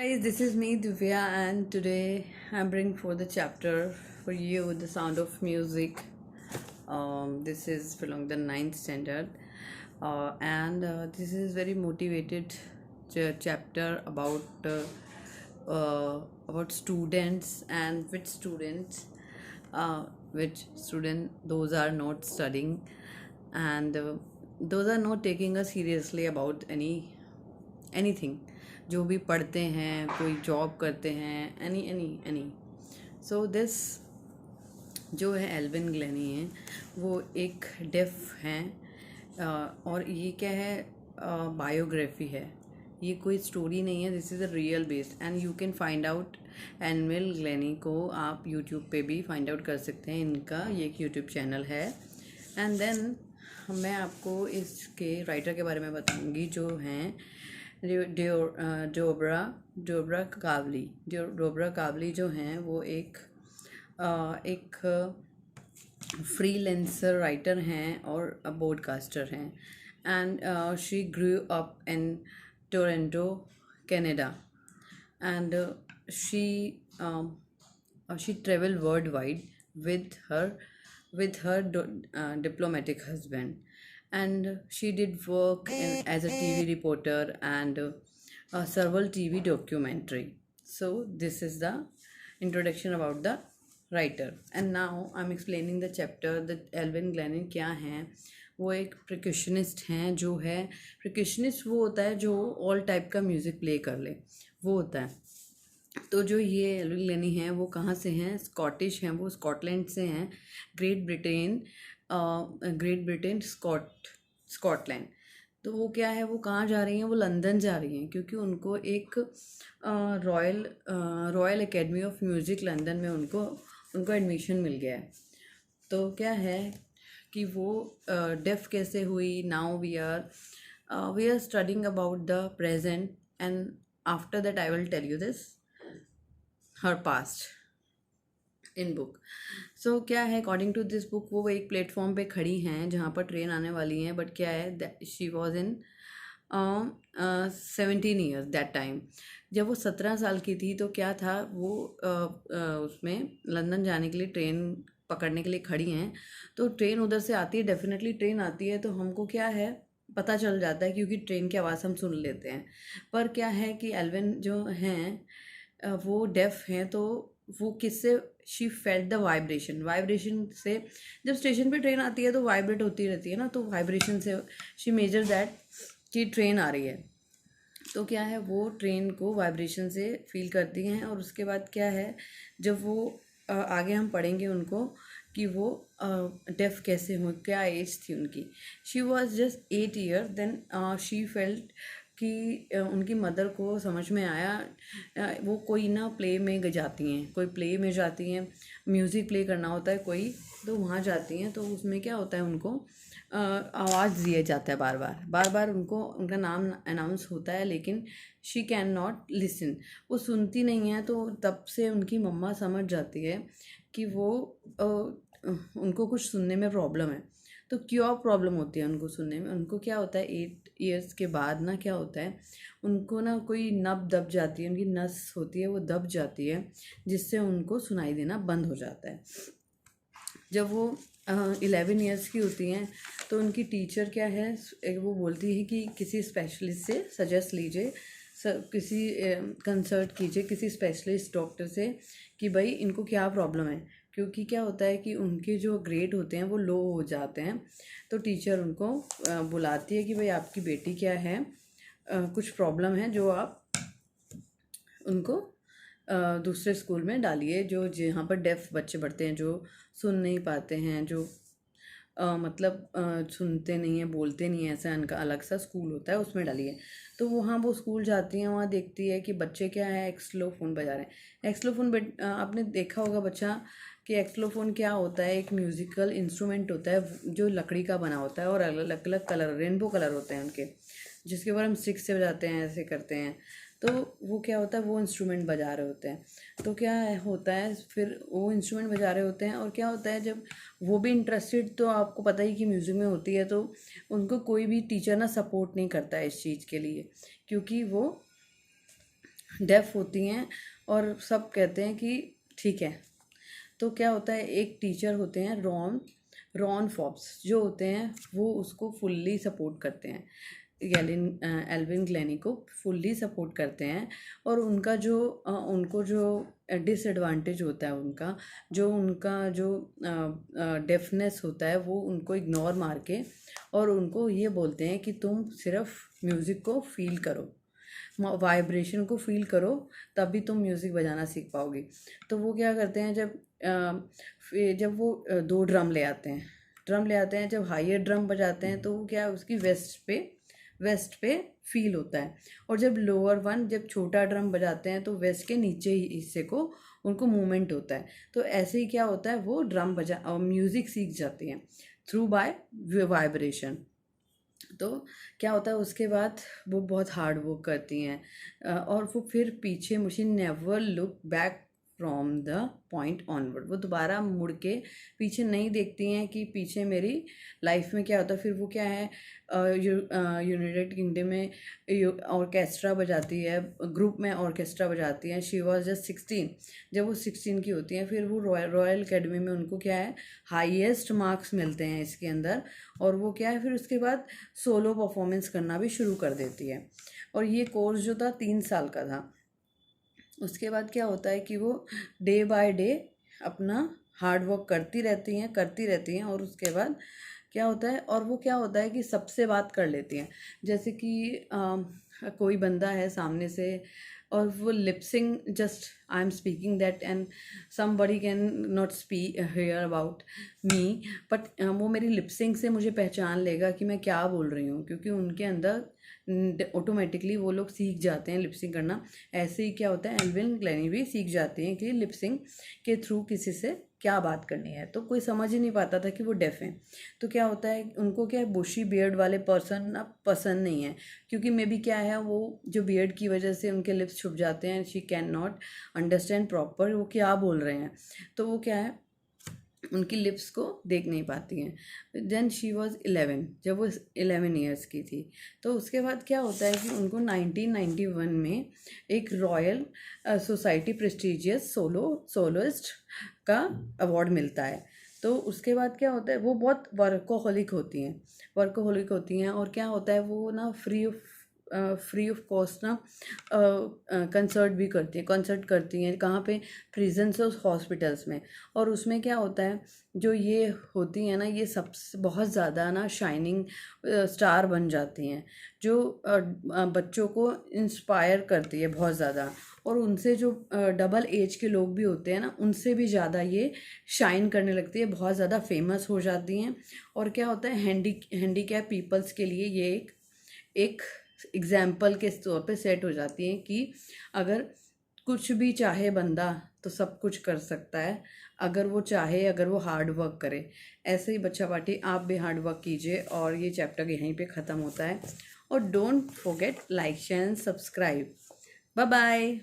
Guys, this is me Divya, and today I'm bringing for the chapter for you, The Sound of Music. This is belong the ninth standard, and this is very motivated chapter about students and which student those are not studying, and those are not taking us seriously about anything. जो भी पढ़ते हैं, कोई job करते हैं, any so this जो है Alvin Glenny है, वो एक डेफ हैं। और ये क्या है, बायोग्राफी है, ये कोई स्टोरी नहीं है, this is a real based and you can find out. Evelyn Glennie को आप यूट्यूब पे भी फाइंड आउट कर सकते हैं, इनका ये एक यूट्यूब चैनल है। एंड देन मैं आपको इसके राइटर के बारे में बताऊंगी जो हैं डोब्रा कावली जो हैं वो एक फ्रीलांसर राइटर हैं और पॉडकास्टर हैं। And she grew up in Toronto Canada, and she she traveled worldwide with her diplomatic husband, and she did work as a TV reporter and several TV documentary. So this is the introduction about the writer, and now I'm explaining the chapter that Evelyn Glennie क्या हैं। वो एक प्रक्यूशनिस्ट हैं। जो है प्रक्यूशनिस्ट वो होता है जो ऑल टाइप का म्यूज़िक प्ले कर ले, वो होता है। तो जो ये एल्विन ग्लेनी हैं वो कहाँ से हैं, स्कॉटिश हैं, वो स्कॉटलैंड से हैं। Great Britain Scotland. तो वो क्या है, वो कहाँ जा रही हैं, वो लंदन जा रही हैं, क्योंकि उनको एक royal academy of music London में उनको एडमिशन मिल गया है। तो क्या है कि वो डेफ कैसे हुई। Now we are studying about the present, and after that I will tell you this her past in book. So क्या है, अकॉर्डिंग टू दिस बुक वो एक प्लेटफॉर्म पे खड़ी हैं जहाँ पर ट्रेन आने वाली हैं, बट क्या है, she was in 17 years that time. जब वो 17 साल की थी तो क्या था, वो उसमें लंदन जाने के लिए ट्रेन पकड़ने के लिए खड़ी हैं। तो ट्रेन उधर से आती है, डेफिनेटली ट्रेन आती है, तो हमको क्या है पता चल जाता है, क्योंकि ट्रेन की आवाज़ हम सुन लेते हैं। पर क्या है कि एल्विन जो हैं वो डेफ हैं, तो वो किससे, शी फेल्ट द वाइब्रेशन से। जब स्टेशन पे ट्रेन आती है तो वाइब्रेट होती रहती है ना, तो वाइब्रेशन से शी मेजर दैट कि ट्रेन आ रही है। तो क्या है, वो ट्रेन को वाइब्रेशन से फील करती हैं। और उसके बाद क्या है, जब वो आगे हम पढ़ेंगे उनको कि वो डेफ कैसे हुए, क्या एज थी उनकी। She was just 8 year, then she felt कि उनकी मदर को समझ में आया। वो कोई ना प्ले में जाती हैं, कोई प्ले में जाती हैं, म्यूज़िक प्ले करना होता है कोई, तो वहाँ जाती हैं। तो उसमें क्या होता है, उनको आवाज़ दिया जाता है बार बार उनको उनका नाम अनाउंस होता है, लेकिन शी कैन नॉट लिसन, वो सुनती नहीं है। तो तब से उनकी मम्मा समझ जाती है कि वो उनको कुछ सुनने में प्रॉब्लम है। तो क्यों प्रॉब्लम होती है उनको सुनने में, उनको क्या होता है 8 ईयर्स के बाद ना क्या होता है, उनको ना कोई नब दब जाती है, उनकी नस होती है वो दब जाती है, जिससे उनको सुनाई देना बंद हो जाता है। जब वो 11 ईयर्स की होती हैं तो उनकी टीचर क्या है, वो बोलती है कि किसी स्पेशलिस्ट से सजेस्ट लीजिए, किसी कंसल्ट कीजिए किसी स्पेशलिस्ट डॉक्टर से कि भाई इनको क्या प्रॉब्लम है। क्योंकि क्या होता है कि उनके जो ग्रेड होते हैं वो लो हो जाते हैं। तो टीचर उनको बुलाती है कि भाई आपकी बेटी क्या है, कुछ प्रॉब्लम है, जो आप उनको दूसरे स्कूल में डालिए, जो जहाँ पर डेफ बच्चे पढ़ते हैं, जो सुन नहीं पाते हैं, जो सुनते नहीं हैं, बोलते नहीं हैं, ऐसा उनका अलग सा स्कूल होता है, उसमें डालिए। तो वहाँ वो स्कूल जाती हैं, वहाँ देखती है कि बच्चे क्या है, एक्सलोफोन बजा रहे हैं। एक्सलोफोन आपने देखा होगा बच्चा कि एक्सलोफोन क्या होता है, एक म्यूज़िकल इंस्ट्रूमेंट होता है जो लकड़ी का बना होता है, और अलग अलग कलर, रेनबो कलर होते हैं उनके, जिसके ऊपर हम स्टिक से बजाते हैं, ऐसे करते हैं। तो वो क्या होता है, वो इंस्ट्रूमेंट बजा रहे होते हैं। तो क्या होता है, फिर वो इंस्ट्रूमेंट बजा रहे होते हैं, और क्या होता है, जब वो भी इंटरेस्टेड, तो आपको पता ही कि म्यूज़िक में होती है, तो उनको कोई भी टीचर ना सपोर्ट नहीं करता है इस चीज़ के लिए, क्योंकि वो डेफ होती हैं और सब कहते हैं कि ठीक है। तो क्या होता है, एक टीचर होते हैं रॉन फॉब्स जो होते हैं, वो उसको फुल्ली सपोर्ट करते हैं, एल्विन ग्लेनी को फुल्ली सपोर्ट करते हैं। और उनको जो डिसएडवांटेज होता है, उनका जो डेफनेस होता है, वो उनको इग्नोर मार के और उनको ये बोलते हैं कि तुम सिर्फ म्यूज़िक को फील करो, वाइब्रेशन को फील करो, तभी तुम म्यूज़िक बजाना सीख पाओगी। तो वो क्या करते हैं, जब वो दो ड्रम ले आते हैं, जब हायर ड्रम बजाते हैं तो वो क्या है, उसकी वेस्ट पे फील होता है। और जब छोटा ड्रम बजाते हैं तो वेस्ट के नीचे ही हिस्से को उनको मूवमेंट होता है। तो ऐसे ही क्या होता है, वो म्यूज़िक सीख जाती हैं थ्रू बाय वाइब्रेशन। तो क्या होता है उसके बाद, वो बहुत हार्ड वर्क करती हैं और वो फिर पीछे, मुझे never look back from the point onward, वो दोबारा मुड़ के पीछे नहीं देखती हैं कि पीछे मेरी लाइफ में क्या होता है। फिर वो क्या है, यूनाइटेड किंगडम में ऑर्केस्ट्रा बजाती है, ग्रुप में ऑर्केस्ट्रा बजाती हैं। शी वॉज जस्ट 16, जब वो 16 की होती हैं फिर वो रॉयल अकेडमी में उनको क्या है, हाईएस्ट मार्क्स मिलते हैं इसके अंदर। और वो क्या है, फिर उसके बाद सोलो परफॉर्मेंस करना भी शुरू कर देती है। और ये कोर्स जो था 3 साल का था। उसके बाद क्या होता है कि वो डे बाय डे अपना हार्ड वर्क करती रहती हैं। और उसके बाद क्या होता है, और वो क्या होता है कि सबसे बात कर लेती हैं। जैसे कि कोई बंदा है सामने से और वो लिपसिंग, just I am speaking that and somebody can not speak here about me, but वो मेरी लिपसिंग से मुझे पहचान लेगा कि मैं क्या बोल रही हूँ, क्योंकि उनके अंदर ऑटोमेटिकली वो लोग सीख जाते हैं लिपसिंग करना। ऐसे ही क्या होता है, एल्विन ग्लेनी भी सीख जाती हैं कि लिपसिंग के थ्रू किसी से क्या बात करनी है। तो कोई समझ ही नहीं पाता था कि वो डेफ हैं। तो क्या होता है, उनको क्या है, बुशी बियर्ड वाले पर्सन अब पसंद नहीं है, क्योंकि मे बी क्या है, वो जो बियर्ड की वजह से उनके लिप्स छुप जाते हैं, she can not understand proper वो क्या बोल रहे हैं। तो वो क्या है, उनकी लिप्स को देख नहीं पाती हैं। देन शी वॉज 11, जब वो 11 ईयर्स की थी। तो उसके बाद क्या होता है कि उनको 1991 में एक रॉयल सोसाइटी प्रेस्टिजियस सोलोइस्ट का अवार्ड मिलता है। तो उसके बाद क्या होता है, वो बहुत वर्कोहोलिक होती हैं। और क्या होता है, वो ना फ्री ऑफ कॉस्ट ना कंसर्ट करती हैं, कहाँ पे, प्रिजन्स और हॉस्पिटल्स में। और उसमें क्या होता है, जो ये होती हैं ना, ये सब बहुत ज़्यादा ना शाइनिंग स्टार बन जाती हैं, जो बच्चों को इंस्पायर करती है बहुत ज़्यादा। और उनसे जो डबल एज के लोग भी होते हैं ना, उनसे भी ज़्यादा ये शाइन करने लगती है, बहुत ज़्यादा फेमस हो जाती हैं। और क्या होता है, हैंडीकैप पीपल्स के लिए ये एक एग्जाम्पल के तौर पे सेट हो जाती हैं कि अगर कुछ भी चाहे बंदा तो सब कुछ कर सकता है, अगर वो चाहे, अगर वो हार्ड वर्क करे। ऐसे ही बच्चा पार्टी, आप भी हार्ड वर्क कीजिए। और ये चैप्टर यहीं पे ख़त्म होता है। और don't forget, like share and subscribe. Bye bye.